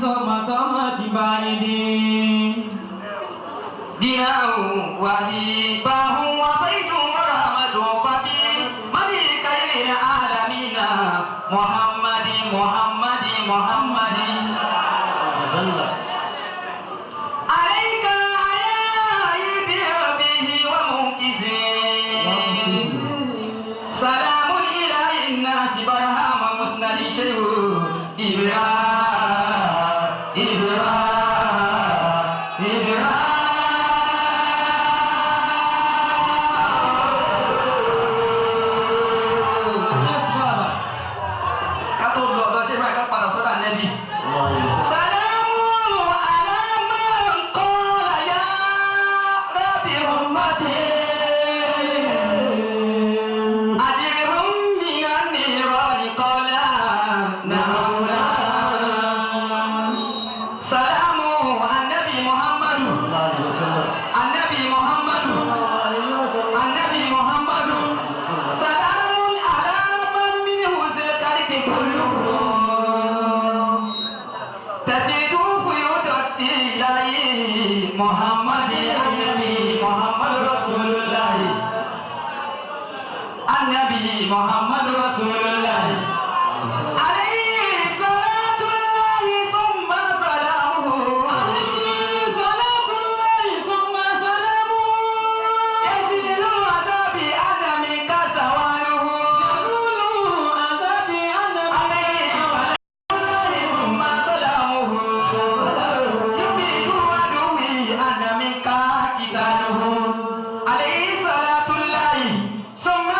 مقامات باردين ديناه وهيبه وفيد ورحمة ففي ملك العالمين محمد محمد محمد عليك علي بربه ومنكسه سلام إلى الناس برهام مسند شيخ محمد رسول الله عليه صلاة الله ثم سلامه عليه صلاة الله ثم سلامه يزيل عذابي أنا منك زواله يزول عذابي أنا عليه صلاة الله ثم سلامه يبيد عدوي أنا منك قتاله عليه صلاة الله ثم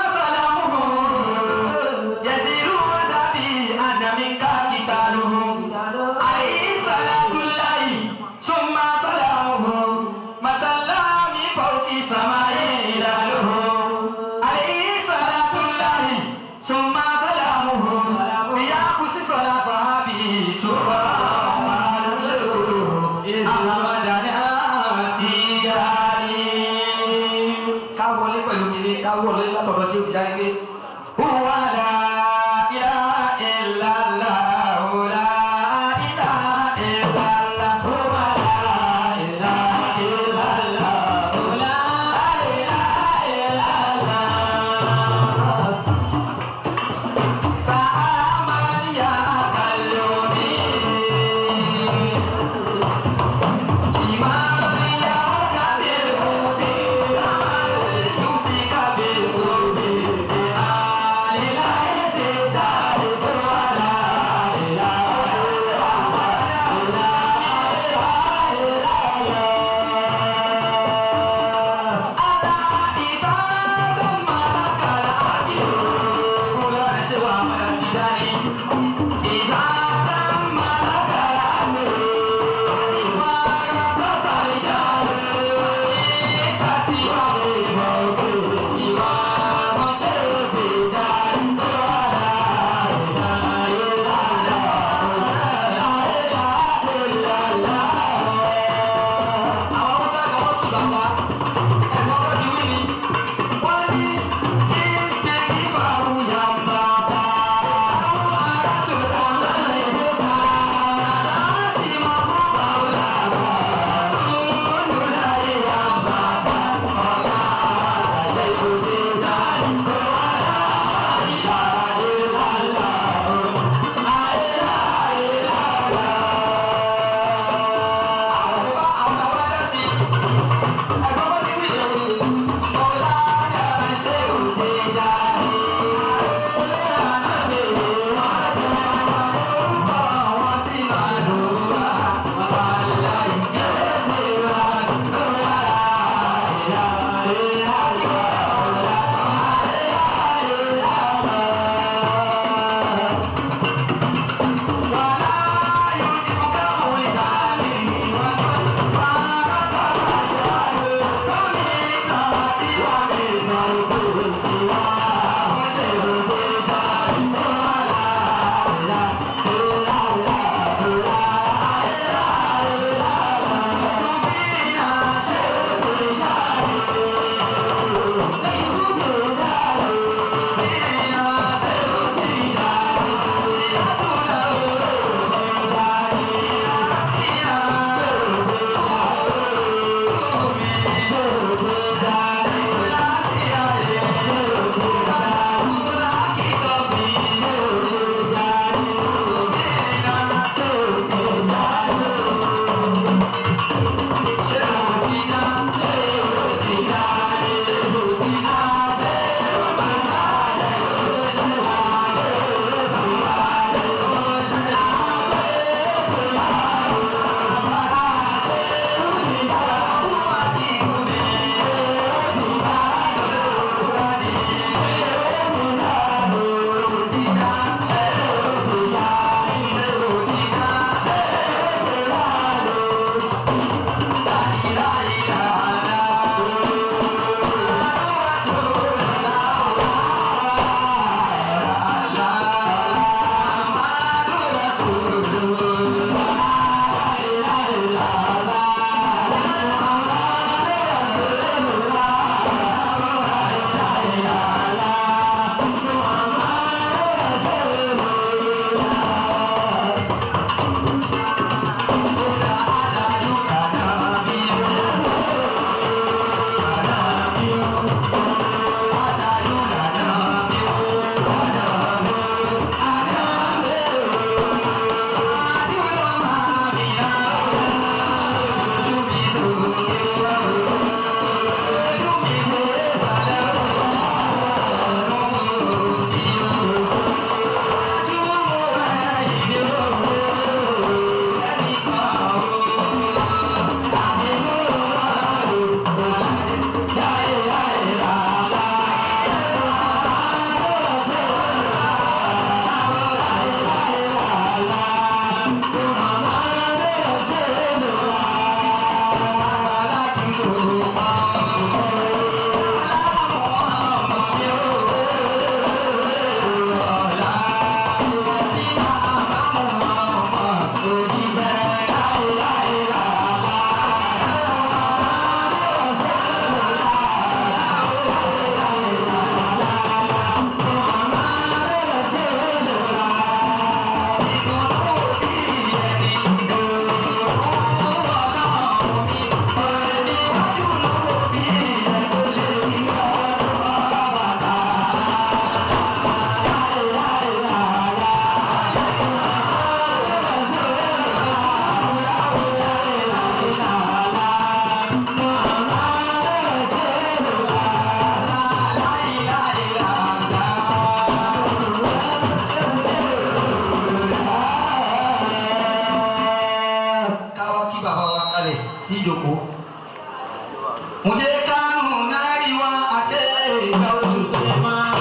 sí ìjókòó. Muje Kanu nariwa ate Gausu Suleiman.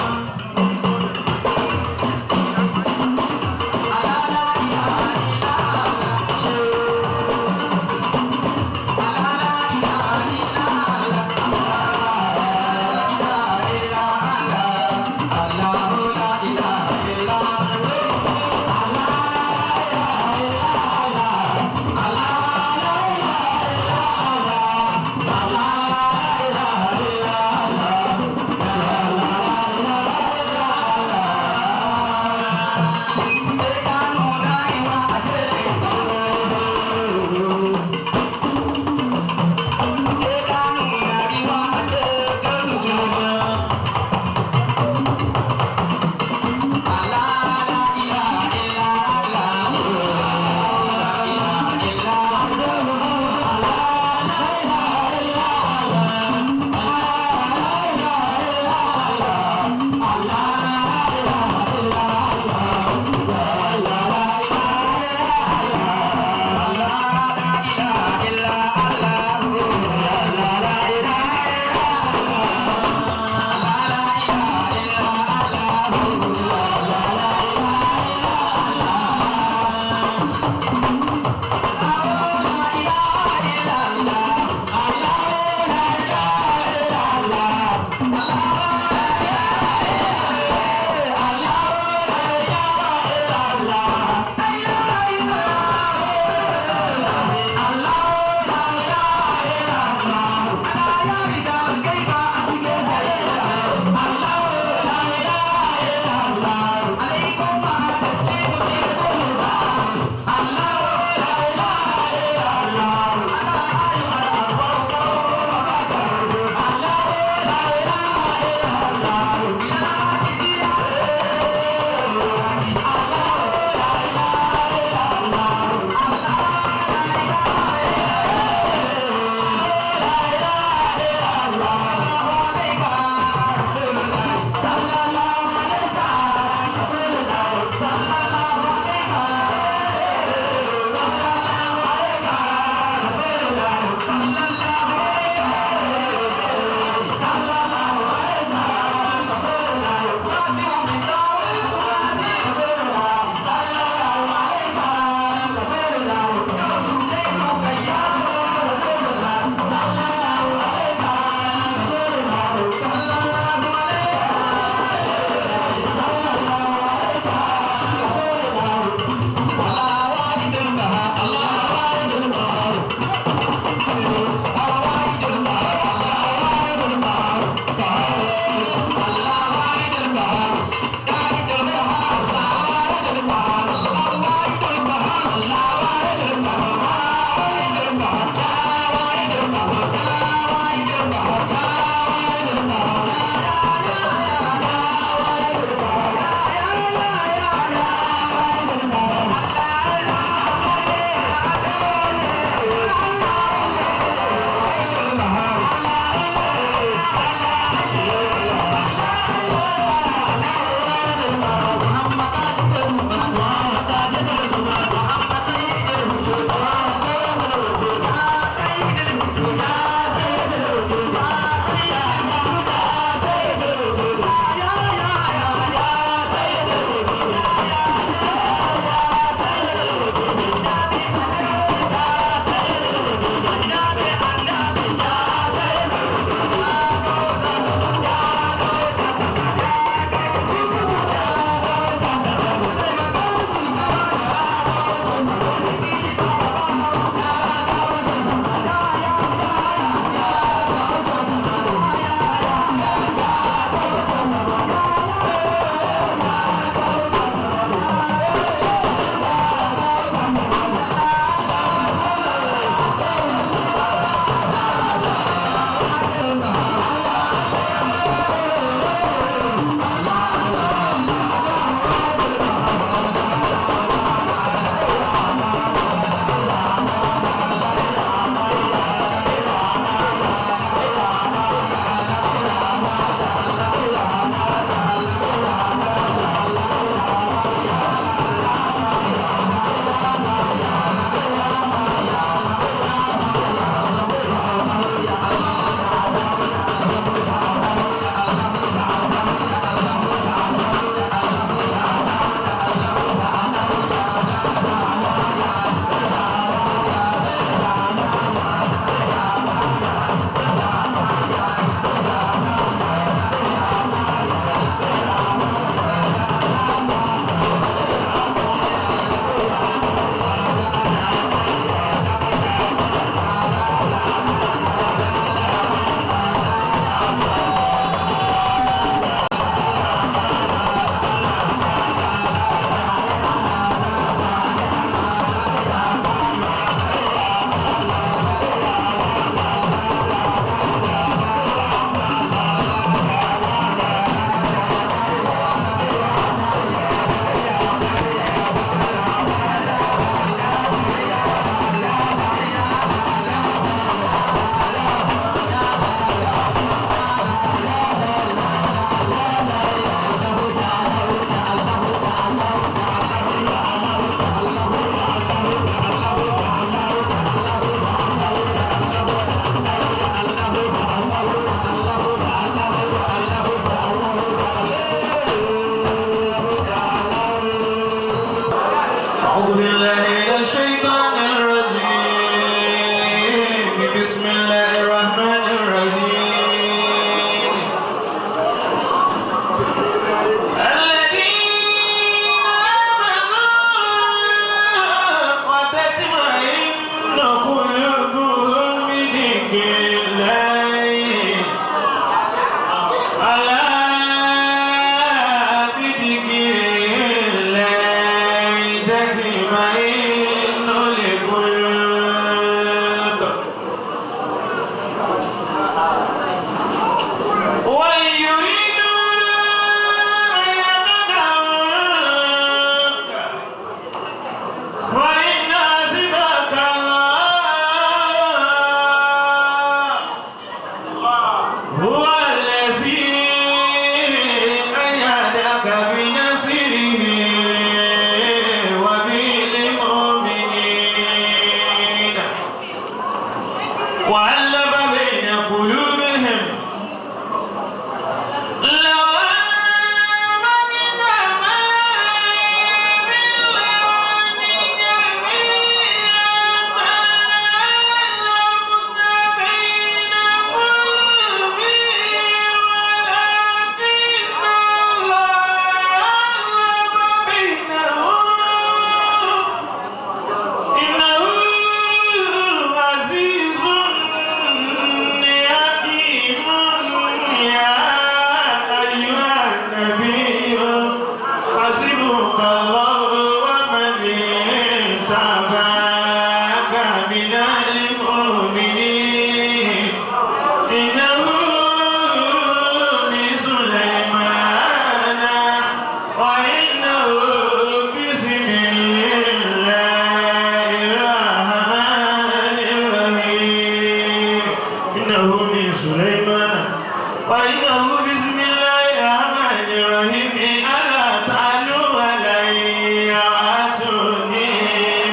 الرحيم ألا تعلوا علي وأتوني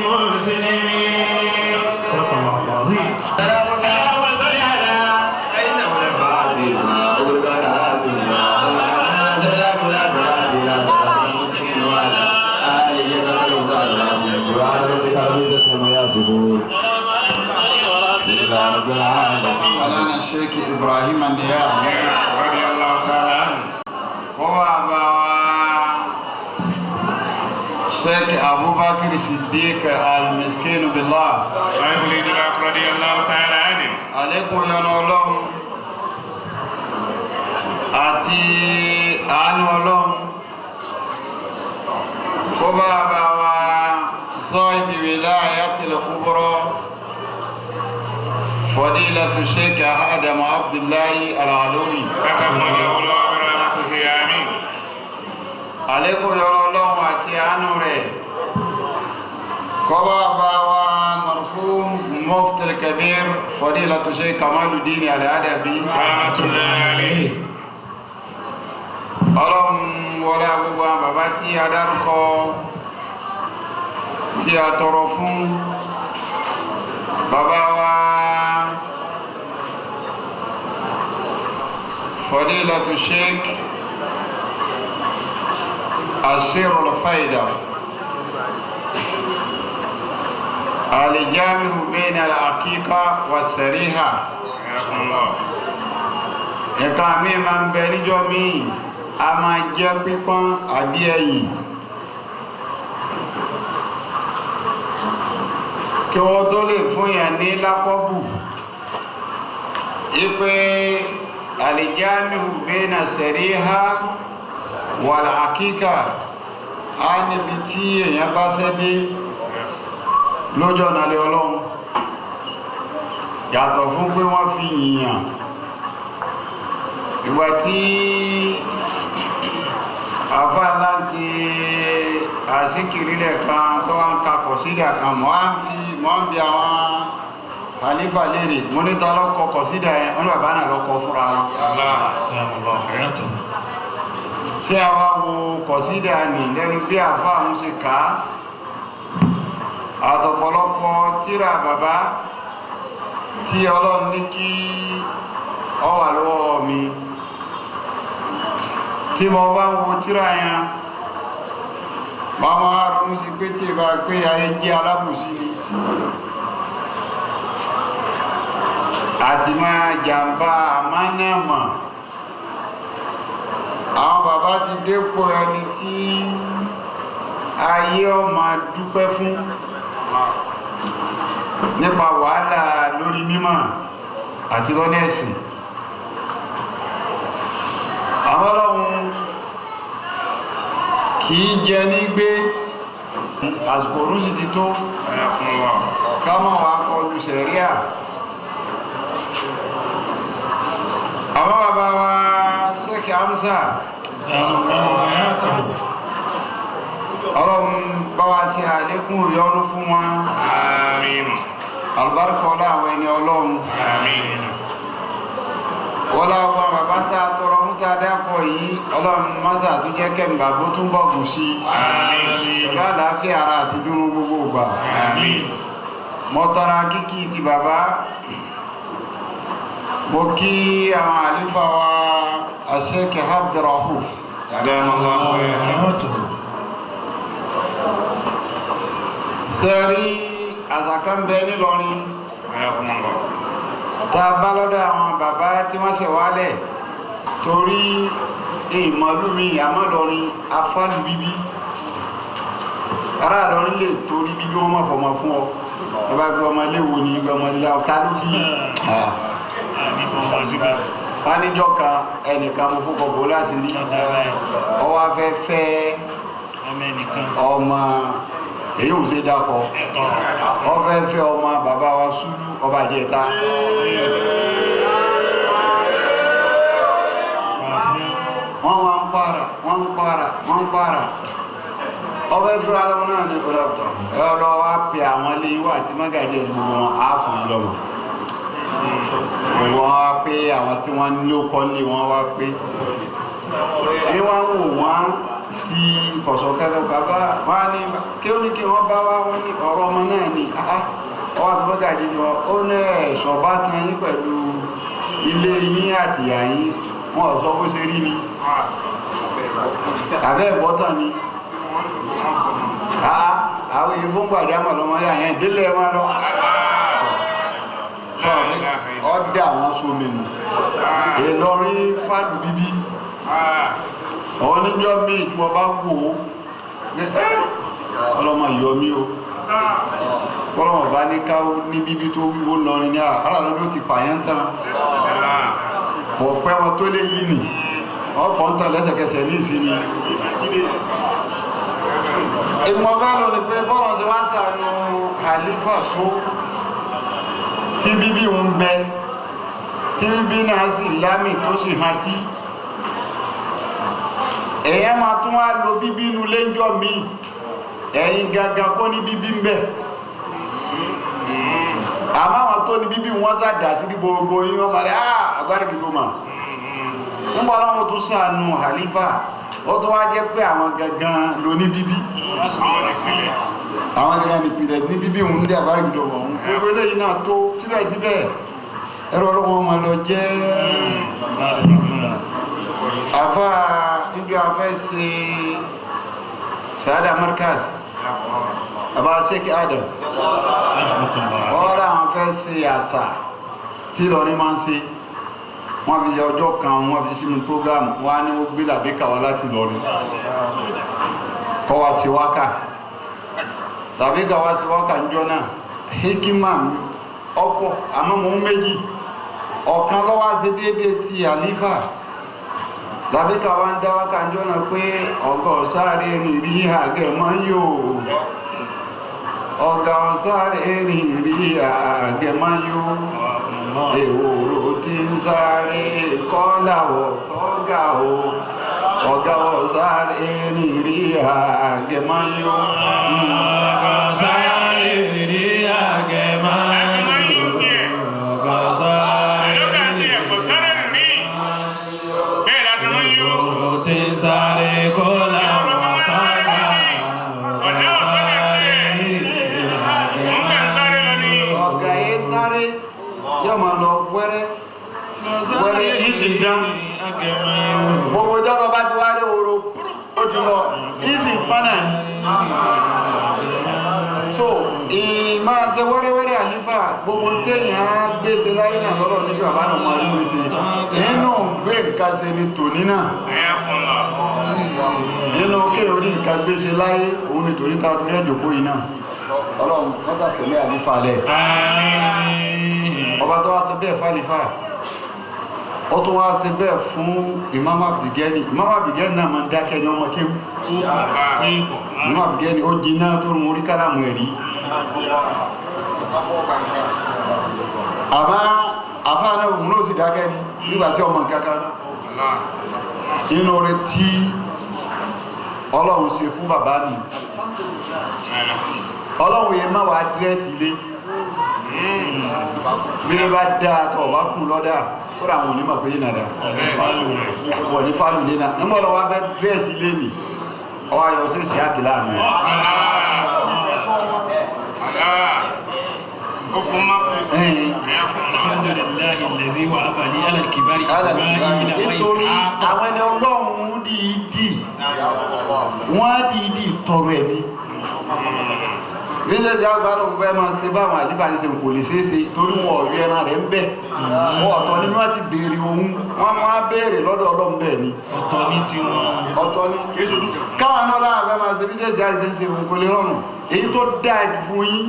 مسلمين. صدق الله العظيم. اللهم صل على إنه لفاتح أغلق على آتنا سلام الأبرار إلى صراط المستقيم وعلى آله وصحبه العظيم. سبحان ربك رب العزة عما يصفون. رب العالمين. مولانا الشيخ إبراهيم النيار رضي الله تعالى عنه. وبابا الشيخ أبو بكر الصديق المسكين بالله صاحب الإدراك رضي الله تعالى عنه. عليكم يا نولهم àti àánú Ọlọ́run kó bá bá wa صاحب ولاية الكبرى فضيلة الشيخ آدم عبد الله العلوري تكمله الله برحمته آمين. عليكم يا Ọlọ́run àti àánú rẹ̀ kó bá bá wa مرحوم مفتي الكبير فضيلة الشيخ كمال الدين الأدبي رحمة الله عليه. Ọlọ́run wọlé gbogbo àwọn bàbá tí a dárúkọ tí a tọrọ fún bàbá wa Fadilatu Sheikh Asirul Faida Al-Jami'u bayna al-Haqiqa was-Sariha. Ẹ̀ka mi máa ń bẹ níjọ́ míì a máa jẹ́ pípọ́n àbí ẹ̀yìn kí wọ́n tó lè fún yàn ní lápọ́bù ipé al-Jami'u bayna as-Sariha wal-Haqiqa á níbi tí èèyàn bá fẹ́ dé lójọ́ ọ̀nà lé Ọlọ́run yàtọ̀ fún pé wọ́n fi yìnyàn ìgbà tí àfá láti àsíkiri lẹ́ẹ̀kan tó wá ń kakọ̀ sídà kan mọ́ ń bí àwọn àlífà lèrè mọ́ níta lọ́kọ̀ kọ̀ sídà ẹ̀ wọ́n bàbá náà lọ́kọ̀ fúnra wọn tí a wá wo kọ̀ sídà nì lẹ́nu bí àfá ń sì ká àtọ̀pọ̀lọpọ̀ tíra bàbá tí Ọlọ́run ní kí ó wà lọ́wọ́ mi tí mo bá ń wo tíra yẹn máa máa ronú sí pé tí ìbá pé ayé jẹ́ alábòsí ni àti máa jàǹbá àmánàmà àwọn bàbá ti dépò ẹni tí ayé ó máa dúpẹ́ fún nípa wàhálà lórí mímọ̀ àti lọ́nà ẹ̀sìn àwọn Ọlọ́run kìí jẹ ní gbé àsìkò rúsì ti tó kámọ̀ wà kọlu sẹ̀ríà àwọn bàbá wa Sheikh Hamza Ọlọ́run bá wa ti àlékún ìyọ́nú fún wọn Àmín. albarkọ́lá àwọn ẹni Ọlọ́run Àmín. wọ́n láwọn bàbá tá a tọrọ mú tá a dákọ̀ yìí Ọlọ́run mọ́sà tó jẹ́ kẹ́mbà bó tún bọ̀gùn sí pẹ̀lú àlàáfíà ara àti dúró gbogbo ìgbà mo tọrọ kíkí ti bàbá mo kí àwọn àlífà wa Sheikh Abdurrahuf sẹ́rí àzàkánbẹ nílọrin tá a bá lọ́dọ̀ àwọn bàbá tí wọ́n ṣe wálẹ̀ torí ìmọ̀lúmi àmọ́lọrin afọ́lù bíbí ará lọrin lè torí bíbí wọ́n mọ̀ fọmọ fún ọ ẹ bá gbé ọmọ ilé wo ni gbé ọmọ ilé ọ̀tá ló bí fánijọ́ kan ẹnìkan mo fún kọ̀bọ̀ láti rí ọwọ́ afẹ́fẹ́ ọmọ èyí ò ṣe dákọ̀ ọfẹ́fẹ́ ọmọ bàbá wa Súlú ọba jẹta wọ́n wá ń pààrà ọfẹ́fẹ́ alọ́wọ́ náà ní ọlọ́pọ̀ ẹ̀rọ wá pẹ àwọn ilé ìwà àti mọ́gàjẹ́ ìlú wọn áàfù lọ́wọ́ wọ́n wá pé àwọn tí wọ́n ní ó kọ́ ní wọ́n wá pé ní wọ́n wò wọ́n sí kọ̀sọ̀ kẹ́kẹ́ bàbá wọ́n ní kí ó ní kí wọ́n bá wá wọ́n ní ọ̀rọ̀ ọmọ náà ní ọwọ́ àbúrọ́gà jíjọ ó ní ẹ̀ṣọ́ bá kan yín pẹ̀lú ilé yín àtìyà yín wọ́n sọ bó ṣe rí ni àbẹ́ ìbọ́tàn ni àwọn èyí fún gbàdé àmọ̀lọ́mọ yà yẹn délé wọn lọ ọdẹ àwọn sómìnì Ìlọrin fàdù bíbí àwọn níjọ́ míì tí wọ́n bá wò ó ọlọ́mọ ìyọmí o ọlọ́mọ bá ní káwó ní bíbí tó wíwó lọrin ní àárọ̀ ló ti pààyàn tán ọ̀pẹ́ wọn tó lé yìí nì ọ̀pọ̀ ń tàn lẹ́sẹ̀kẹsẹ̀ ní ìsinmi ìmọ̀gá lọ ni pé bọ́ọ̀lù ti wá sànù àlífà tó tí bíbí ń bẹ tí bíbí náà sì lámì tó sì hàn tí èyàn máa tún wá lo bíbí inú lẹ́jọ́ mi ẹ̀yìn gangan kọ́ ní bíbí ń bẹ àmọ́ àwọn tó ní bíbí wọ́n sàdá sí gbogbo yín wọ́n máa rẹ̀ agbáríkì ló mà ń bọ́ ọlọ́run tó sànù àlífà ó tó wá jẹ́ pé àwọn gangan ló ní bíbí àwọn gangan nìpìlẹ̀ ní bíbí òun ní àbáríkì ló wọ̀n gbogbo eléyìí náà tó síbẹ̀síbẹ̀ ẹ̀rọ ọlọ́wọ́ máa lọ jẹ́ àfá níbi afẹ́ ṣe Sàádà Markaz àbá Sheikh Adam ọ̀rọ̀ àwọn afẹ́ ṣe àṣà tí Ìlọrin máa ń ṣe wọ́n fi ṣe ọjọ́ kan wọ́n fi sínú prógámù wọ́n á ní ó gbé làbíkà wá láti Ìlọrin kọ́ wá sí wákà làbíkà wá sí wákà níjọ́ náà hikima ọ̀pọ̀ àmọ́ mọ́ méjì ọ̀kan lọ́wọ́ ṣe déédéé ti àlífà làbíkà wá ń dá wákà níjọ́ náà pé ọ̀gá ọ̀sáré rí àgẹ̀mọ́ yóò ọ̀gá ọ̀sáré rí àgẹ̀mọ́ yóò èrò tí ń sáré kọ́láwọ̀ tọ́gà o ọ̀gá ọ̀sáré rí àgẹ̀mọ́ yóò ọ̀gá ọ̀sáré rí àgẹ̀mọ́ gbogbo jọ́rọ̀ bá ti wá rí oró ó ti lọ ìsìn pánà so ìmá ṣe wẹ́rẹ́wẹ́rẹ́ àlífà gbogbo téèyàn gbèsè láyé náà lọ́rọ̀ níbi bàbá náà máa rí gbèsè nínú gbé nǹkan ṣe ni tòní náà nínú kí orí nǹkan gbèsè láyé òun ni tòní ta torí ẹ̀jọ̀ kóyìn náà ọlọ́run mọ́tà fẹ̀mí àlífà lẹ̀ ọba tó wá ṣe bẹ́ẹ̀ fàlífà ó tún wá ṣe bẹ́ẹ̀ fún Imam Abdulgani Imam Abdulgani náà máa ń dákẹ́ ní ọmọ kéwù Imam Abdulgani ó jiná tó rún orí káràmù ẹ̀rí àmá àfáà náà òun náà sì dákẹ́ ní nígbàtí ọmọ kankan inú rẹ̀ tí Ọlọ́run ṣe fún bàbá nì Ọlọ́run yẹ má wà dírẹ́sì ilé bí ó bá dáa tọ̀ bá kún lọ́dà kódà àwọn onímọ̀ pé yìí nàdà wọ̀ ní fálù lé náà nígbà lọ́wọ́ fẹ́ dírẹ́sì lé nì ọwọ́ ayọ̀ sí ìṣẹ́ àkìlá mi nítorí àwọn ẹni Ọlọ́run dìídì wọ́n dìídì tọrọ ẹ̀mí nílẹ̀ ìjà bá lóun fẹ́ máa ṣe báwọn àdífà ní ṣe kò lè ṣeéṣe torí wọn ọ̀yọ́ ẹran rẹ̀ ń bẹ̀ wọ́n ọ̀tọ̀ ni wọ́n ti béèrè ohun wọ́n máa béèrè lọ́dọ̀ Ọlọ́run bẹ́ẹ̀ ni ọ̀tọ̀ ní tí wọ́n ọ̀tọ̀ ní káwọn náà láwọn fẹ́ máa ṣe bí ṣèṣe àìṣe ń ṣe kò lè rọrùn èyí tó dáa fún yín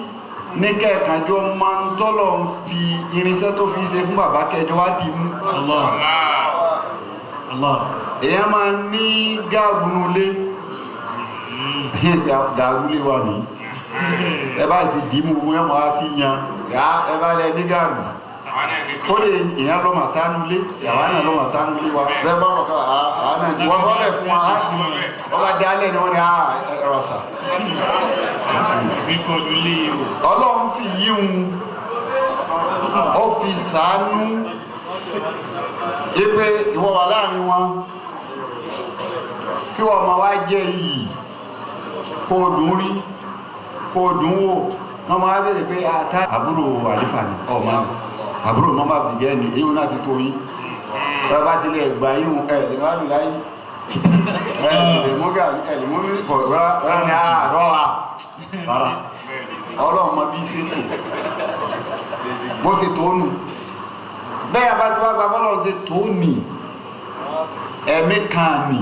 ní kẹ́ẹ̀kanjọ́ máa ń tọ́lọ̀ ń fi irinṣẹ́ tó fi ṣe fún bàbá kẹjọ wá dì mú èèyàn máa ní gáàgùnulé gàgúlé wà ní ẹ bá ti dì mú gbogbo ẹmọ àfi yan ẹ bá lẹ ní gàgù kó lè èèyàn lọ́mà tánulé ìyàwó náà lọ́mà tánulé wa bẹ́ẹ̀ bá wọ́n ká àwọn náà wọ́n bọ́lẹ̀ fún wa wọ́n bá dálẹ̀ ni wọ́n ní ẹ̀rọ sà Ọlọ́run fi yíhun ó fi ṣàánú ipé ìwọ wà láàrin wọn kí wọ́n máa wá jẹ́ iyì kó dùn rí kó dùn wò wọ́n máa bẹ̀rẹ̀ pé ata àbúrò àlífà ni ọmọ àbúrò mọ́mọ́ àbìjẹ́ ni èyí náà ti tó yín bàbá ti lè gbà yín lè má lù láyé lè mú gà lè mú kọ̀ ní àárọ̀ rárá ọlọ́mọ bí ṣètò bó ṣe tó nù bẹ́ẹ̀ bá ti wá gba bọ́lọ̀ ṣe tó nì ẹ̀mí kan nì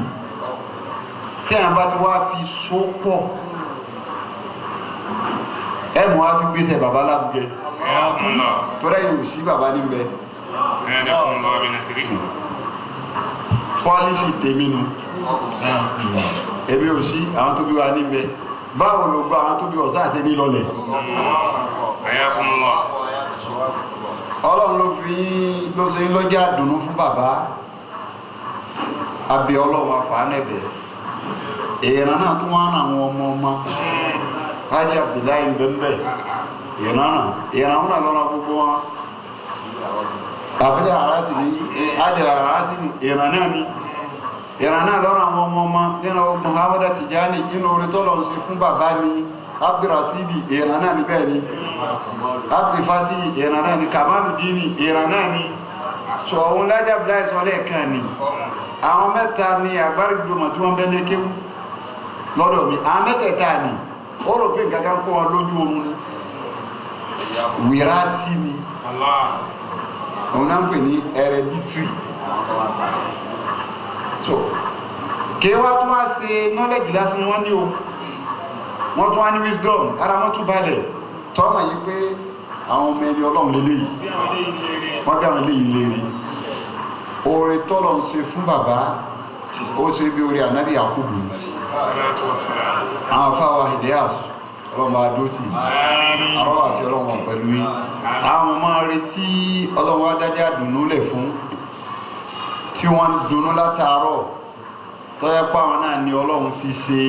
tí àwọn bá ti wá fi so pọ̀ ẹ̀mú wá fi gbèsè bàbá lábùgẹ́ tọ́lá yóò sí bàbá níbẹ̀ pọ́lísì tèmi nu èmi ò sí àwọn tó bí wa níbẹ̀ báwo ló gbọ́ àwọn tó bí ọ̀sá àti nílọlẹ̀ ọlọ́run ló ṣe ń lọ́jà dùnú fún bàbá abẹ ọlọ́run afánẹ́bẹ̀ èèyàn náà tún wá ń àwọn ọmọ Hajj Abdullahi bẹ́ẹ̀ èèyàn náà lọ́nà gbogbo wọn àbílẹ̀ àrásì ní àdìrà àrásì ní èèyàn náà lọ́nà àwọn ọmọ nínú Muhammad Tijani inú orí tọ́lọ̀ ń ṣe fún bàbá ní Abdurrasidi èèyàn náà ní bẹ́ẹ̀ ni Abdulfati èèyàn náà ní Kamaludini èèyàn náà ní ṣọ̀hún Hajj Abdullahi sọ lẹ́ẹ̀kan ni àwọn mẹ́ta ni àgbárígbòmọ̀ tí wọ́n bẹ́ ní kéwú lọ́dọ̀ mi àwọn mẹ́tẹ̀ẹ̀ta ni ó rò pé nǹkan kan kó wọn lójú oorun ni wíráàsì ni òun náà ń pè ní hereditary so kí wá tún wá ṣe knowledge lásán wọn ní o wọn tún wá ní wisdom ara wọn tún balẹ̀ tọ́mọ̀ yìí pé àwọn ọmọ ẹni ọlọ́run lélẹ́yìí wọ́n bí àwọn eléyìí lérí oore tọ́lọ̀ ń ṣe fún bàbá ó ṣe bí orí ànábì Yakubu àwọn afáwà Hidayat ọlọ́mọ adótì àrọ́wà àti ọlọ́mọ pẹ̀lú yìí àwọn ọmọ retí ọlọ́mọ adájá dùnú lẹ̀ fún tí wọ́n dùnú látàárọ̀ tọ́yẹ́ pa àwọn náà ni ọlọ́run fi ṣe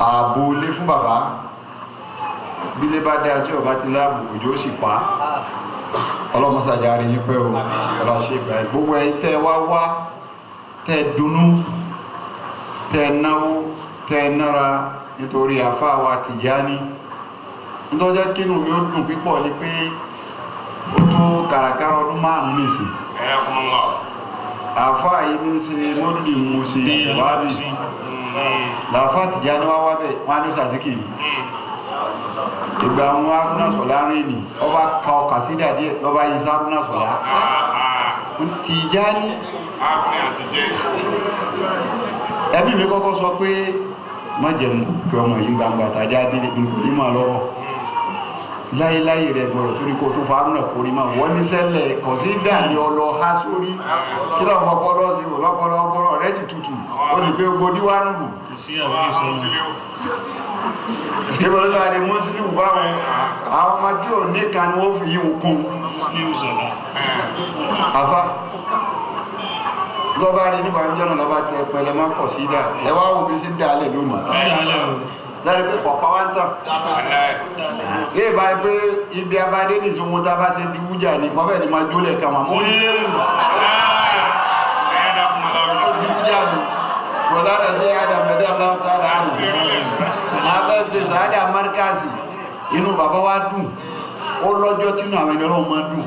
ààbò ilé fún bàbá bí lé bá dé àti ọba ti láàbò òjò sì pa ọlọ́mọ sàjà rí yín pẹ́ o ọlọ́ṣẹ́ ìgbà gbogbo ẹ̀yin tẹ́ wá tẹ́ dùnú tẹ́ náwó tẹ́ nára nítorí àfáà wa Tìjání nítọ́jọ́ kínú mi ó dùn pípọ̀ ní pé ó tó kàràkàrà ọdún márùn-ún nìsí àfáà yìí ní ṣe mọ́lùdì mú sí wábí làfáà Tìjání wá wábẹ̀ wọ́n á ní sàzíkìrì ìgbà wọn Haruna Sọlá rìn ní ọba ka ọkà sí dàdí lọ́ba yìí sí Haruna Sọlá Tìjání ẹbí mi kọ́kọ́ sọ pé má jẹun pé ọmọ yìí gbangba tàjá délé ní máa lọ́wọ́ láyéláyé rẹ̀ gbọ́dọ̀ torí kó tó fa Haruna kórì máa wọ́n ní sẹ́lẹ̀ kọ̀ sí dàní ọlọ́ ha sórí kí lọ́ọ̀ fọpọ́lọ́ sí wò lọ́pọ̀lọ́ ọpọlọ rẹ̀ ti tutù ó ní pé gbòdì wá nùbù ìbọn lọ́wọ́ adé mùsùlùmí báwọn àwọn ọmọ tí ò ní kan ni wọ́n fi yí òkun àfa lọ́ba rí nípa ìjọ́ náà lọ́ba tẹ pẹ̀lẹ́ má kọ̀ sí dà ẹ wá wo bí sí dà lẹ̀ lónìí láti pé pọ̀pá wá ń tàn léè bá pé ibi abadé ní ìṣòwò tá a bá ṣe di wújà ní wọ́n fẹ́ẹ́ ní máa jólẹ̀ kàn wọ́n mọ́ ní wọ́n lára sí àdàmẹ́dẹ́ aláwọ̀tára àrùn abẹ́sẹ̀ sàádà márkàsì inú bàbá wa dùn ó lọ́jọ́ tínú àwọn ẹni ọlọ́run máa dùn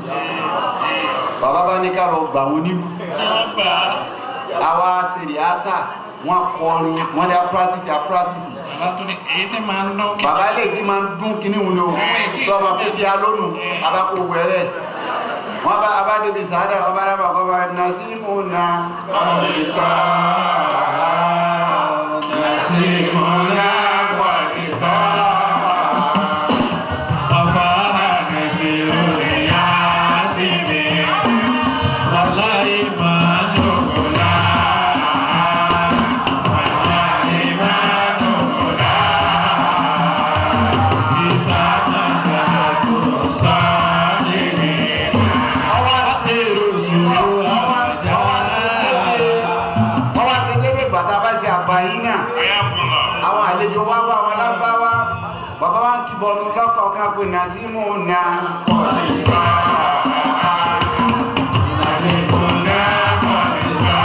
bàbá bá ní ká lọ gbà wọn nílùú àwa sèrè àṣà wọn kọrin wọn ní apratisi bàbá lè ti máa ń dún kíní wọn ni o sọ ma pé bí alónù abákò wẹ̀rẹ̀ wọn bá abádébí sàádà wọn bá dábàá kọ́ bá nàṣímù náà ọ̀rẹ́ká nàṣímù náà wàlíkà ọ̀fà nàṣírù ìyá síbi wàláyé máa dògòlá wàláyé máa dògòlá ìsànà gbàgbọ́ sáré ọwọ́ sí rùsùrù ọwọ́ sí débè bàtà bá ṣe àbáyé náà àwọn àlejò wá bá wọn lágbáwá bàbá wa ń kíbọ̀ ọdún lọ́kọ̀ ọ̀kan pé nàṣímù náà ọ̀lẹ́gbà nàṣímù náà ọ̀lẹ́gbà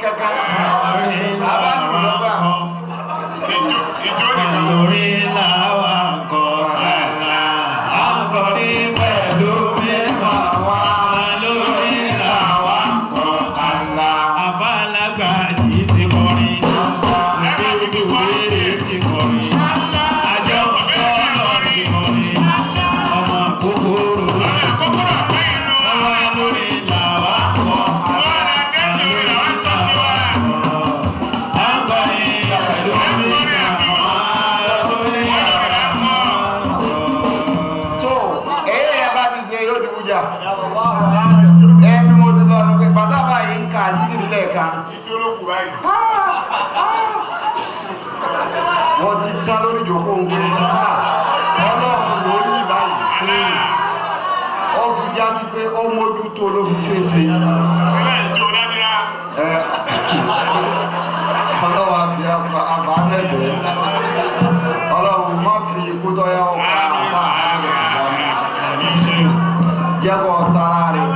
kankan abájú lọ́gbà ìjó nìkan lórí làwa kọ́ àkọ́rí pẹ̀lú mímọ́ wa lórí làwa kọ́ àlá àfàlàgbà yìí ti kọrin níbi wèrè ti kọrin àjọ ọ̀rọ̀ ti kọrin ọmọ kòkòrò ọmọ lórí làwa kọ́ àlá lórí làwa kọ́ àkọ́rí pẹ̀lú mímọ́ wa lórí làwa kọ́. tó èyí bá ti ṣe yóò dìbò jà ẹbí mo ti lọ ní pé bàtà báyìí ń ka àjíkiri lẹ́ẹ̀kan ìjó ló kù báyìí. wọ́n ti tán lórí ìjòkó ń gbé ọlọ́run ló ní báyìí ó fi já sí pé ó mójútó ló fi ṣe é ṣe sílẹ̀ ìjó ládìrá. ọlọ́run àbí àbámẹ́bẹ̀ẹ́ ọlọ́run má fi ikú tọ́yá ọkọ̀ àbá jẹ́kọ̀ tara rẹ̀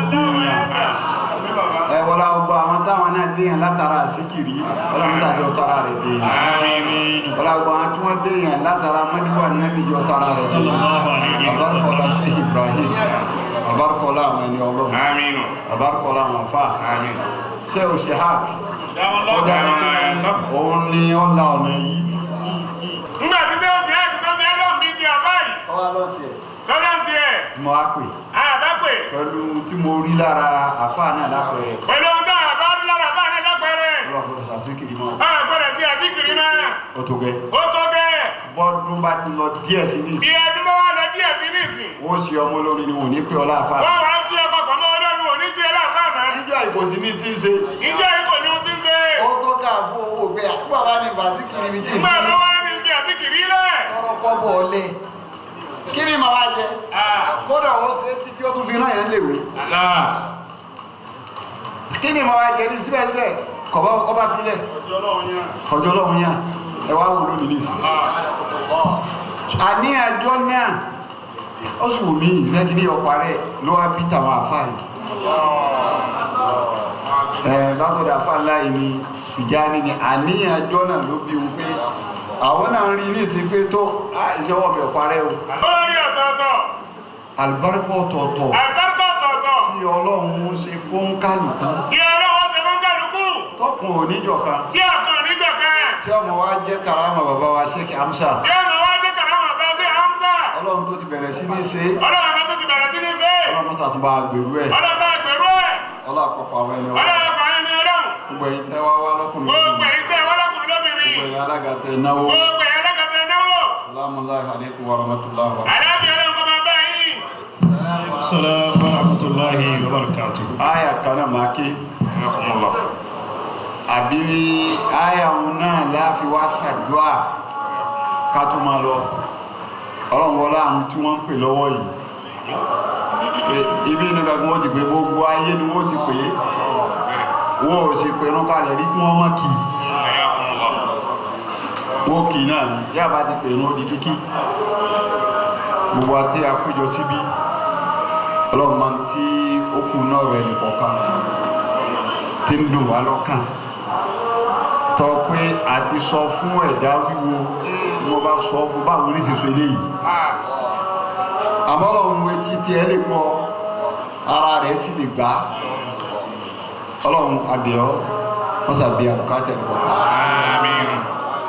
wọ́n la gbogbo àwọn táwọn náà déyàn látara síkìrí ọlọ́run tàbí ọ̀tara rẹ̀ déyàn wọ́n la gbogbo àwọn tí wọ́n déyàn látara mọ́díwà nábì jọ tara rẹ̀ déyàn àbárkọ́lá Sheikh Ibrahim àbárkọ́lá àwọn ẹni ọlọ́run Àmín. àbárkọ́lá àwọn afá Àmín. ṣé o ṣe hàk òun ni ọ̀la ọ̀nà yìí Nígbà tí sẹ́wọ̀n fi hàn tó ti ẹlọ́ mi di àbáyìí. ọwọ́ lọ́sẹ̀ Lọ́dọ̀ ń ṣe ẹ̀. mo á pè Àbá pè. pẹ̀lú tí mo rí lára àfá náà lápẹ̀ẹ́ Pẹ̀lú ohun tó àbá rí lára bá ní lápẹ̀rẹ̀. ọlọ́run sàṣíkiri mọ́ A gbọ́dọ̀ sí àdíkìrì náà. ó tó gẹ́ Ó tó bẹ́ẹ̀. bọ́dún bá ti lọ díẹ̀ sí ní Bí ẹdún bá wà lọ díẹ̀ sí nísìn. wọ́n ṣe ọmọ olórin ni wọ́n ní pé ọlá àfá Wọ́n wá sí ọkọ̀ pàmò ọlọ́run òní gbé láàfáà náà. níjọ́ ìkò sí ní tí ń ṣe Ìjẹ́ ikò ní ohun tí ń ṣe. ó tó ká fún owó pé àgbà bá ní bàtíkiri mi tí ń Nígbà ló wá ní ibi àdíkìrì lẹ̀. tọrọ kọ́bọ̀ ọlẹ́ kí ni màá wá jẹ kódà ó ṣe títí ó tún fi náà yẹn léwe kí ni màá wá jẹ ní síbẹ̀síbẹ̀ kọ̀bá ọba filẹ̀ ọjọ́ lọ́hún yá ẹ wá wúlò nínú ìsìn àní àjọ náà ó sì wù mí ìfẹ́ kí ní ọ̀pá rẹ̀ ló wá bí tàwọn àfáà yìí látọ̀dọ̀ àfáà ńlá yìí ni Tìjání ni àní àjọ náà ló bí wọn pé àwọn náà rí ní ìsìn pé tó ìṣẹ́wọ́ mi ọ̀pá rẹ̀ o Olórí ọ̀tọ̀ọ̀tọ̀. àlùbáríkà ọ̀tọ̀ọ̀tọ̀ Àgbàrúkọ ọ̀tọ̀ọ̀tọ̀. tí Ọlọ́run ṣe fún kálukú Tí ọlọ́wọ́ ti fún kálukú. tọkùn oníjọkan Tí ọkàn níjọ kan. tí ọmọ wa jẹ́ karama bàbá wa Sheikh Hamza Tí ọmọ wá jẹ́ kàrámà bá sí Hamza. Ọlọ́run tó ti bẹ̀rẹ̀ sí ní ṣe Ọlọ́run bá tó ti bẹ̀rẹ̀ sí ní ṣe. Ọlọ́run sàtúbà gbèrú ẹ̀ Ọlọ́run bá gbèrú ẹ̀. ọlọ́àpọ̀pọ̀ àwọn ẹni ọlọ́run Ọlọ́run bá ẹni ọlọ́run. gbogbo ẹ̀yin tẹ́ wá wá lọ́kùnrin Gbogbo èyí tẹ́ wọ́lọ́kùnrin lóbìnrin. gbogbo ẹ̀yin alága tẹ́ náwó Gbogbo èyí alágàtà náwó. Assalamualaikum alaikum warahmatullahi wabarakatuh. Àlábì ọlọ́run kọ́ máa bá yín. Assalamu warahmatullahi wabarakatuh. Aya kan náà máa ké àbí aya òun náà láfi wá ṣàdúrà ká tó máa lọ ọlọ́run wọlé àwọn tí wọ́n ń pè lọ́wọ́ yìí ibi inú gbogbo wọn ti pè gbogbo ayé ni wọ́n ti pè é wọ́n ò sì pè rán kalẹ̀ rí kí wọ́n mọ́ kì í wọ́n kì í náà ní yàbá ti pè rán di kíkí gbogbo àti àpéjọ síbí ọlọ́run máa ń tí ó kù náà rẹ̀ nìkọ̀ọ̀kan tí ń dùn wá lọ́kàn tọ́ pé àti sọ fún ẹ̀dá wíwo wọ́n bá sọ fún báwo ní ṣèṣe eléyìí àmọ́ ọlọ́run wo etí tí ẹ lè pọ̀ ara rẹ̀ sì lè gbá ọlọ́run àbíọ́ wọ́n sàbí àbùkátẹ̀ nìkọ̀ọ̀kan Àmín.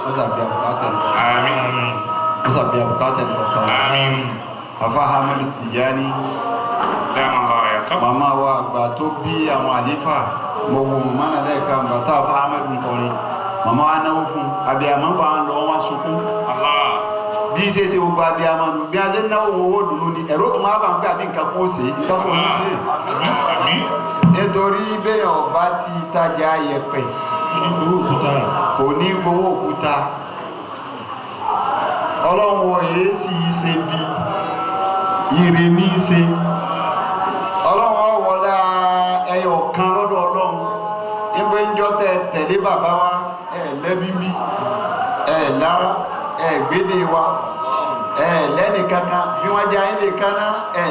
wọ́n sàbí àbùkátẹ̀ nìkọ̀ọ̀kan Àmín. wọ́n sàbí àbùkátẹ̀ nìkọ̀ọ̀kan Àmín. Àfá Ahmed Tijani Dáàmà lọ yàtọ̀. màmá wa àgbà tó bí àwọn àlífà gbogbo màmá náà lẹ́ẹ̀kan bàtà Àfá Ahmed nkọrin màmá wa náwó fún abiyamọ bá ń lọ wọn sunkún Allah. bí ṣe ṣe gbogbo abiyamọ nù bí a ṣe náwó owó dùnú ni ẹ̀rọ tó máa bá ń pè àbí nǹkan kó ṣe nǹkan kó ní ṣe Àmín. nítorí bẹ́ẹ̀ ọba ti tajà yẹ̀pẹ̀ kò ní gbowó òkúta ọlọ́run wọ̀ èé sì ṣe bí ire ní í ṣe ọlọ́run wọlé ẹyọ kan lọ́dọ̀ ọlọ́run nígbà ń jọ tẹ̀lé bàbá wa lẹ́bí bí lára gbédè wa lẹ́nì kankan bí wọ́n jẹ́ ayé lè kaná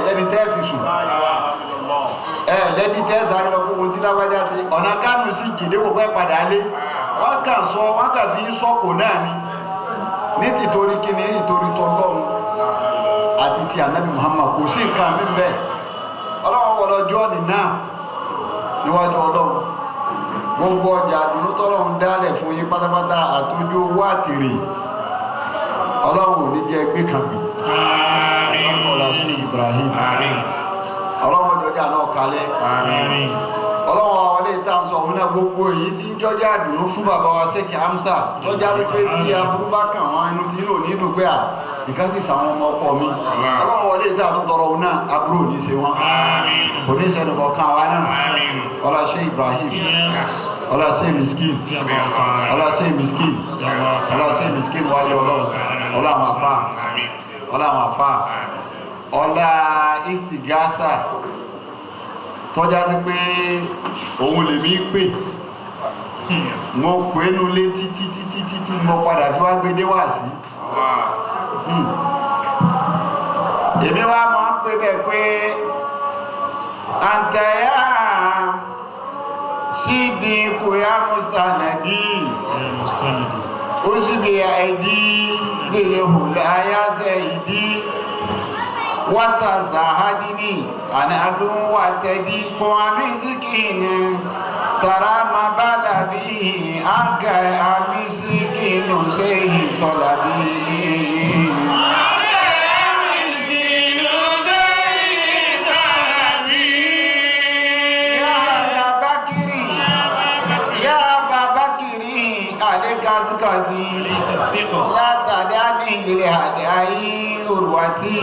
lẹ́ni tẹ́ fi sùn lẹ́bi tẹ́ sáré lọ fún ohun tí lágbájá sí ọ̀nà Kánò sí jìdé kò fẹ́ padà lé wọ́n kàn fi sọ́kò náà ni ní tìtorí kíni nítorí tọ́lọ́run àti ti ànábì Muhammad kò sí nǹkan mi bẹ́ẹ̀ ọlọ́run wọlé ọjọ́ ọ̀nì náà níwájú ọlọ́run gbogbo ọjà àdúró tọ́lọ́run dálẹ̀ fún yín pátápátá àtúnjú owó àtèrè ọlọ́run ò ní jẹ́ gbé kan bì ọlọ́run sí Ibrahim ọlọ́run ọjọ́jà náà kalẹ̀ ọlọ́run àwọn ilé ìta sọ òun náà gbogbo èyí tí ń jọjá àdùnnú fún bàbá wa Sheikh Hamza tọ́já ló pé tí aburú bá kàn wọ́n inú tí yóò ní dùgbé à nǹkan sì sàwọn ọmọ ọkọ mi ọlọ́run wọlé ìta tó tọrọ òun náà aburú ò ní ṣe wọn kò ní ṣe nìkan kan wa náà ọlá Sheikh Ibrahim ọlá Sheikh Miskin ọlá Sheikh Miskin ọlá Sheikh Miskin wáyé ọlọ́run ọlá àwọn afá ọlá àwọn afá ọlá istigasa tọ́já sí pé òun lè mí pè mo pè é nulé títí mo padà tí wá gbé dé wá sí èmi wá máa ń pè bẹ́ẹ̀ pé àǹtẹ̀yà sídi kò yá mustanadi ó sì bí ẹ̀dí lè hùlẹ̀ ayáṣẹ́ ìdí wata zahadini anadu watadi kwamisikini tarama balabi aga amisikinu sehi tolabi ya babakiri alekaskati la tadani lilhadai urwati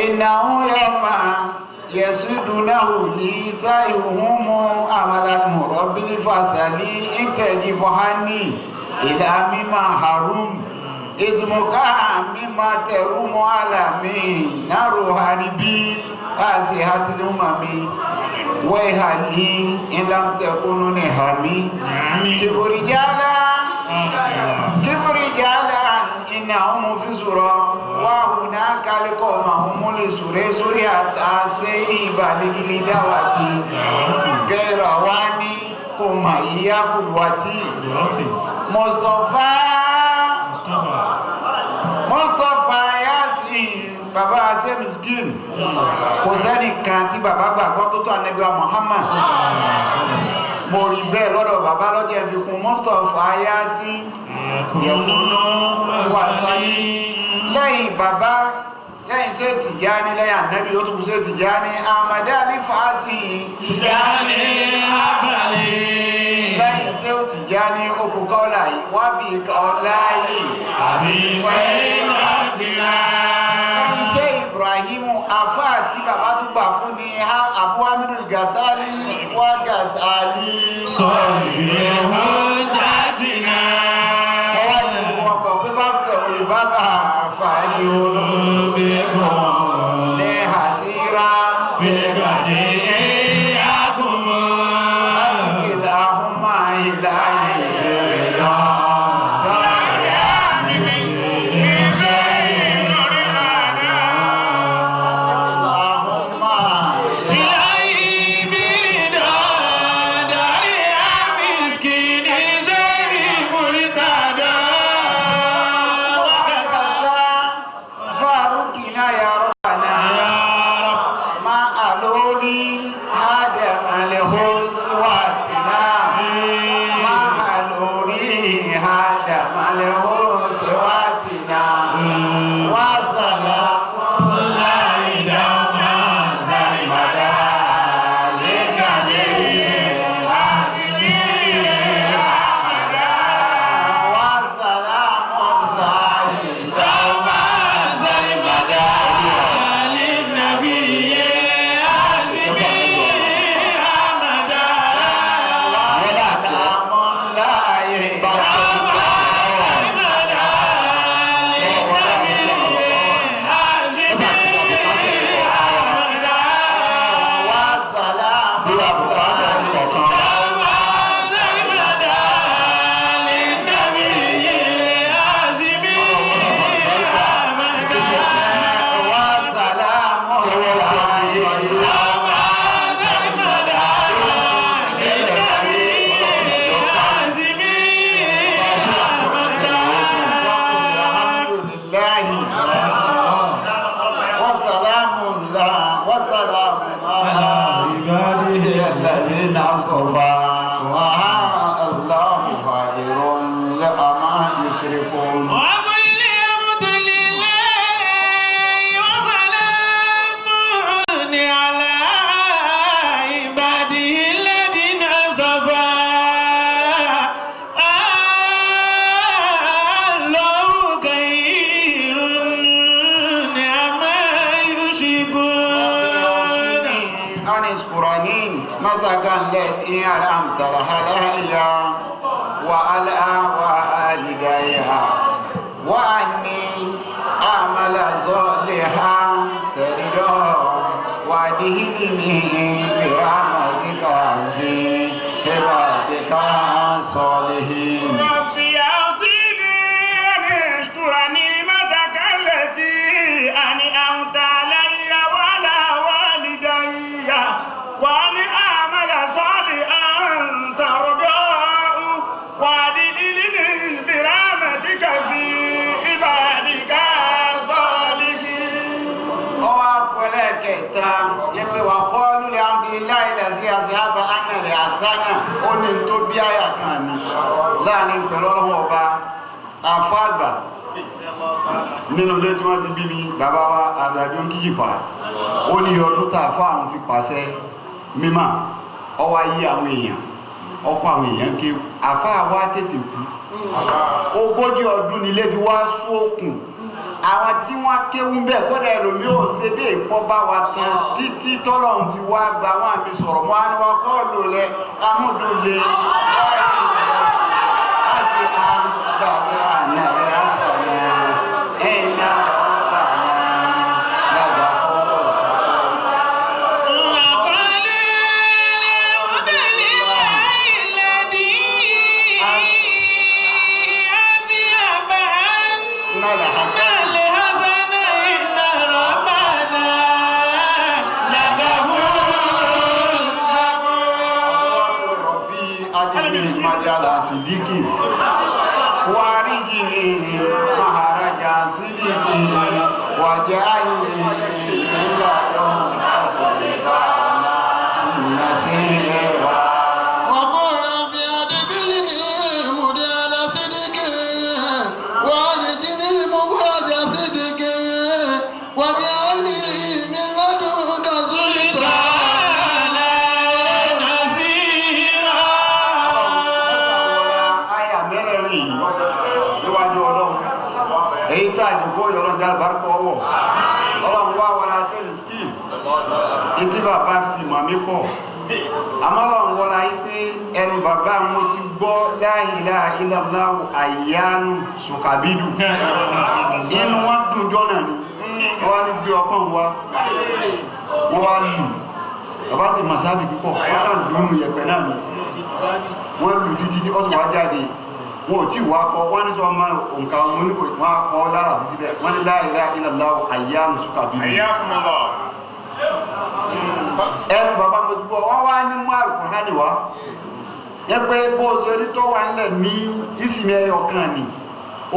innahu yawma yasudunahu li sayuhumu amalan murabbil fasali intajifahani ila mimma harum izmuka mimma terumu alami naru haribi asihatil umami wayhali ilam tekunu nihami kifrijala innahum fi sura wa hunaka liqawmahum li suriyata sayyibalil dawati gairawani kuma iya kuwati Mustafa Yasin bàbá ṣe Miskin kò sẹ́ni kan tí bàbá gbàgbọ́ tó tó Ànábì wa Muhammad mo rí bẹ́ẹ̀ lọ́dọ̀ bàbá lọ́jọ́ ìfikún Mustafa Yasin yẹ̀kúnná wà sáyé lẹ́yìn bàbá lẹ́yìn ṣe Tìjání lẹ́yìn Ànábì ó tún ṣe Tìjání Ahmad Ali Fasi Tìjání abàlẹ̀ lẹ́yìn ṣe Tìjání okùn kọ́lá yìí wá bí kọ́lá yìí àbí fẹ́ láti náà ṣe Ibrahimu afá àti bàbá tó gbà fún ní Abu Hamidul Ghazali wá Ghazali sọ̀rọ̀ ìrẹ̀wọ̀n jáde náà wọ́n ní ọkọ̀ pé bá tẹ̀wọ̀lì bàbá àfààní olóògbé kan ní àṣírá fẹ́gàdé àkùnmọ́ lásìkò àwọn máa ń láyé ìbẹ̀rẹ̀ lọ. اشكرني مسكا الذي أنعمت علي وعلى والديها وأني أعمل صالحا ترضاه وأدخلني برحمتك في عبادك الصالحين. ربي أوصني أن أشكر نعمتك التي أنعمت علي وعلى والدي وأن أعمل صالحا ترضاه وأدخلني برحمتك في عبادك الصالحين. Yẹ̀pẹ̀ wà kọ́ọ̀lù lè alhamdulillah ìlàsí àṣìhábà ánàlẹ̀ àṣánà ó ní tó bí àyà kan ní láàrin pẹ̀lú ọlọ́wọ́ ọba àfáàgbà nínú ilé tí wọ́n ti bí mi bàbá wa Fadeelat Sheikh Onikijipa ó ní ọdún tààfà àwọn fi pàṣẹ mímọ̀ ọwọ́ ayé àwọn èèyàn ọkọ̀ àwọn èèyàn kí àfáà wá tètè kú 40 ọdún nílé fi wá sókùn àwọn tí wọ́n kéwú bẹ́ẹ̀ kódà ẹlòmí ò ṣe bí ìpọ́ bá wa tán títí tọ́lọ̀ ń fi wá gba wọn àmì sọ̀rọ̀ mọ́ àwọn wa kọ́ lò lẹ amúdùlé àti àgbàwọ̀ àná ẹ̀ àṣàlẹ̀ ẹ̀yìn náà ọ̀gbà náà lágbà fọwọ́ Sidiki warijini maharaja sidiki wajali nasira وقل ربي أدخلني مدخل صدق وأخرجني مخرج صدق واجعل لي من لدنك سلطانا نصيرا. níwájú ọlọ́run èyí tá àjùkú ọlọ́run jẹ́ àlùbáríkọ ọwọ́ ọlọ́run wá wọlé asẹ́lì skil ìtí bàbá fi mọ̀ mí pọ̀ àmọ́ ọlọ́run wọlé ayé pé ẹnu bàbá mo ti gbọ́ la ilaha illallah àyánu sùkàbídù inú wọn dùn jọ́nà ni wọ́n ní bí ọkàn wa wọ́n wá lù bàbá ti màsáàbì púpọ̀ wọ́n kàn lù ú yẹ̀pẹ̀ náà ni wọ́n lù títí tí ó sì wá jáde wọn ò tí wá kọ wọ́n ní sọ ọmọ nǹkan ọmọ oníkò wọ́n á kọ́ lára títí bẹ́ẹ̀ wọ́n ní la ilaha illallah àyánu sùkàbídù ẹnu bàbá mo ti gbọ́ wọ́n wá ní mú àlùkùránì wá ẹgbẹ́ bó ṣe rí tó wà nílẹ̀ ní ìsinmi ẹyọ kan ni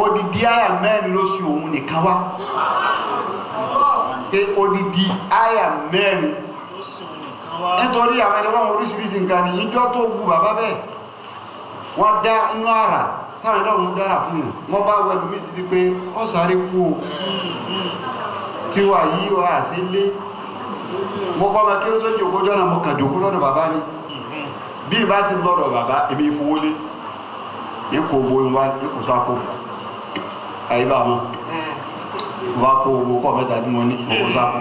odidi àyà mẹ́rin ló ṣe òun nìkan wá pé odidi àyà mẹ́rin nítorí àwọn ẹni ọlọ́run oríṣiríṣi nǹkan ní ìjọ tó gbu bàbá bẹ́ẹ̀ wọ́n dá inú àrà táwọn ẹlọ́run dára fún yàn wọ́n bá wẹ̀lú mi títí pé ó sáré kú o kí wà yí wà sí lé mo kọ́ ma kí ó tó jòkó jọ́nà mo kàn jòkó lọ́dọ̀ bàbá ni bí i bá ti lọ́dọ̀ bàbá èmi ìfowólé ikò owó ìwá ikò sáko àyíbá mọ́ wá kó owó kọ́ mẹ́ta tí mo ní owó sáko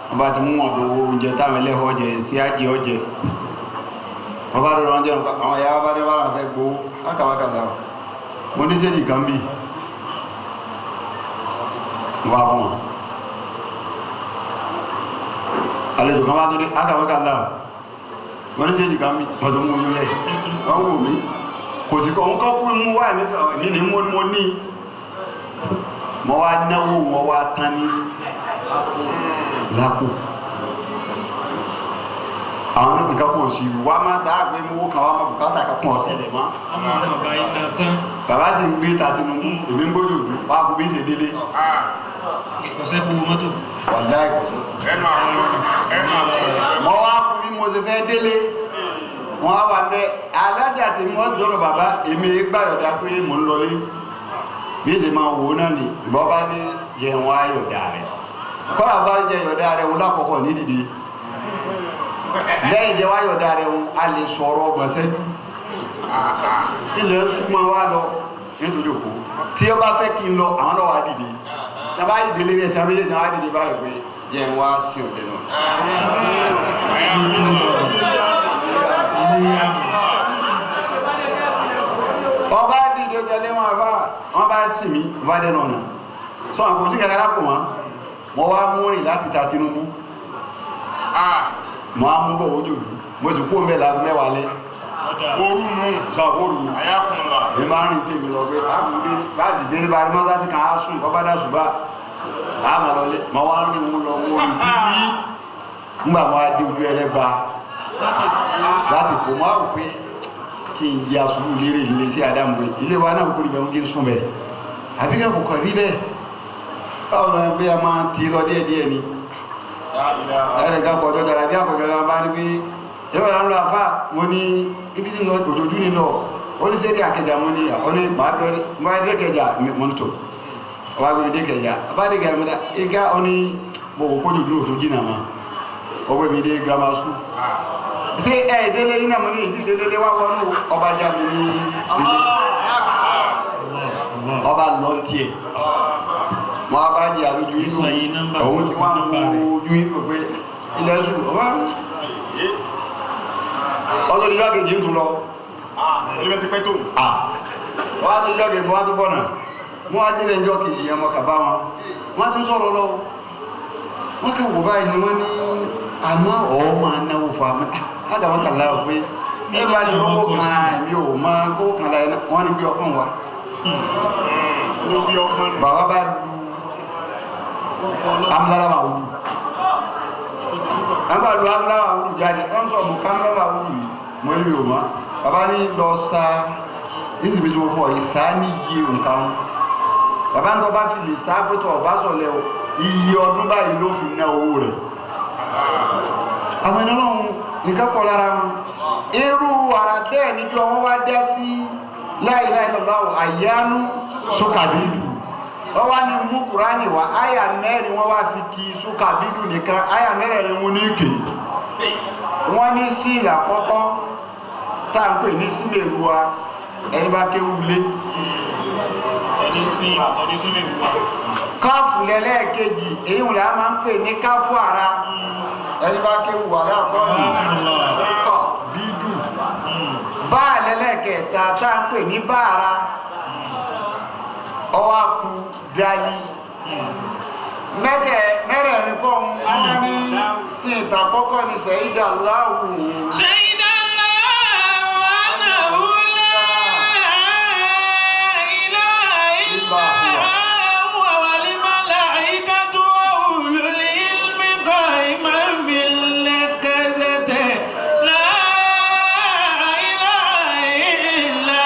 wọ́n bá ti mú wọn owó oúnjẹ táwọn ẹlẹ́họ́ jẹ tí á jẹ ọjẹ wọ́n bá lọ́rọ̀ oúnjẹ àwọn ìyá bá dé wà láǹfẹ́ gbowó ákàwákàtà mo ní sẹ́jì kan bí wọ́n bá fún wọn àlejò kan bá tó dé ákàwákàtà wọ́n ní sẹ́jì kan bí wọ́n tó mú yín lẹ̀ wọ́n wò mí kò sí kọ́ nǹkan fún mú wá ní ní mo ní mo wá náwó wọn wá tán ní lápò àwọn nǹkan kò sí wá má dáàgbé mú kan wá má bùkátà kan pọ̀ ṣẹlẹ̀ mọ́ bàbá sì ń gbé tàbí mú èmi ń gbójú òdú wá kú bí ń ṣe délé ìkọ̀sẹ́ fún mọ́tò wà láì kọ̀sẹ́ mọ́ wá kú bí mo ṣe fẹ́ délé wọ́n á wà bẹ́ alájà tí wọ́n dọ́rọ̀ bàbá èmi gbàyọ̀dá pé mò ń lọlé bí ṣe máa wò náà ni ìbọn bá ní yẹ wọn ayọ̀dá rẹ̀ kọ́lá bá jẹ yọ̀dá rẹ̀ wọn lákọ̀ọ́kọ́ ní dìde lẹ́yìn jẹ́ wáyọ̀dá rẹ̀ wọn a lè sọ̀rọ̀ ọgbọ̀n sẹ́jú ilẹ̀ súnmọ́ wá lọ nítorí òkú tí ó bá fẹ́ kí n lọ àwọn náà wá dìde tí a bá dìde lé ẹsẹ̀ méjèèjì wá dìde báyìí pé yẹ ń wá sí òde náà. ọba dìde tẹ̀lé wọn bá sì mí bá dé náà nà sọ àpò sí kẹkẹrẹ kò mọ wá mú rìn láti ta Tinubu mọ á mú bọ̀ ojú mo sì kú omi ẹ̀ láti mẹ́wàá lé Oru nù. sọ oru Ayakunla. ẹ máa rìn tèmi lọ pé àbúrò láti dé nípa ẹni mọ́tà tí kàn á sùn ìkọ́ bá dá ṣùgbọ́n àmà lọlé mọ wá rìn mú lọ mú orí títí nígbà wọn á dé ojú ẹlẹ́gba láti kó mọ́ àrò pé kí n yí aṣojú lérè ilé sí Ádámù pé ilé wa náà kúrò bẹ́ẹ̀ kí n sún bẹ́ẹ̀ àbí kẹ́ kò kàn rí bẹ́ẹ̀ báwo ni bí a máa ti lọ díẹ̀díẹ̀ ni ẹnìkan kọjọ́ dára bí àkọjọ́ dára bá ní pé ẹ̀rọ ìlànà àfà mo ní ibi tí òjòjú ní lọ oníṣẹ́rí àkẹjà mo ní ọ̀ní máa dé kẹjà mọ́nítò ọba gbé dé kẹjà ọba dé kẹjà mọ́tà ìgá ọ̀ní mo kò kó jòjú òjòjú náà mọ́ ọgbẹ́ mi dé grammar school ṣé ẹ̀ délé iná mo ní ìdí délé wá wọnú ọba já mi ní ọba lọ tiẹ̀ wọn bá jẹ àlójú inú òun ti wá ń wo ojú inú pé ilẹ̀ ṣù ọba ọjọ́ ìjọ́ kejì ń tún lọ. Ilé ti pẹ́ tó. Wọ́n á tún ìjọ́ kejì wọ́n á tún bọ̀nà. Wọ́n á délé ìjọ́ kejì yẹn mọ́ kàbá wọn. Wọ́n á tún sọ̀rọ̀ lọ. Wọ́n kẹ́ wò báyìí ni wọ́n ní àmọ́ ọ̀ máa náwó fún àmì. Láti àwọn kàlá ò pé ẹ bá ní owó kan èmi ò máa kó kan láyé náà wọ́n ní bí ọkàn wa. Bàbá bá lu amúlára máa wù. Àgbà lu amúlára máa wù jáde. Wọ́n sọ mú kámúlára máa wù yìí. Mo ní o ma baba ní lọ sa níbi tí mo fọ ìsá ní iye nǹkan baba ní ọba fi lè sá pẹtọ ọba sọlẹ o iye ọdún báyìí ló fi ná owó rẹ̀ àwọn ènìyàn nǹkan pọ̀ lára wọn irú ara bẹ́ẹ̀ níjọ wọn wá dá sí láìláìlọ́láwọ̀ àyánú sókàbílù wọ́n wá ní mú Kùránì wá áyà mẹ́rin wọ́n wá fi kí sókàbílù nìkan áyà mẹ́rin wọn ní ìkè wọ́n ní sí ìlàkọ́kọ́ tá à ń pè ní sílẹ̀ ìlúwa ẹni bá kéwú lé káfù lẹ́lẹ́ẹ̀kejì èyí wùlẹ̀ a máa ń pè ní káfù ara ẹni bá kéwú wà láàkọ́ọ̀lù ọkọ̀ bídù báà lẹ́lẹ́ẹ̀kẹta tá à ń pè ní báara ọwákú dálí mẹ́rẹ̀ẹ̀rin fọ́n wọ́n ní sí ìta kọ́kọ́ ní sẹ̀yídà láwù Ṣẹ́yìdá Allahu annahu la ilaha illa huwa wal malaikatu wa ulul ilmi qa'iman bil qisti la ilaha illa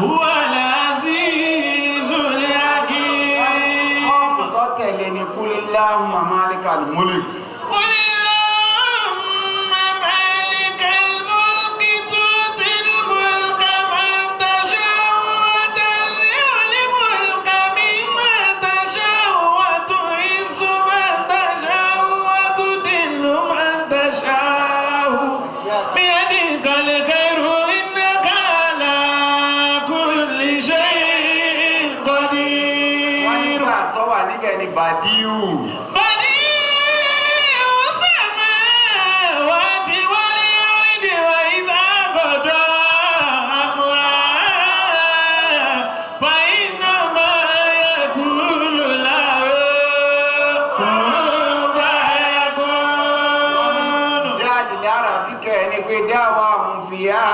huwa al-azizul hakim. Kọ́ọ̀fù tó tẹ̀lé ní kúlíláhùmmá málikal mulk. Badiu. Badiu samawati wal ardi wa idha qada amran fa innama yaqulu lahu kun fayakun. Dáàdì lára fi kẹ́ ẹni pé dáwà ń fi yá.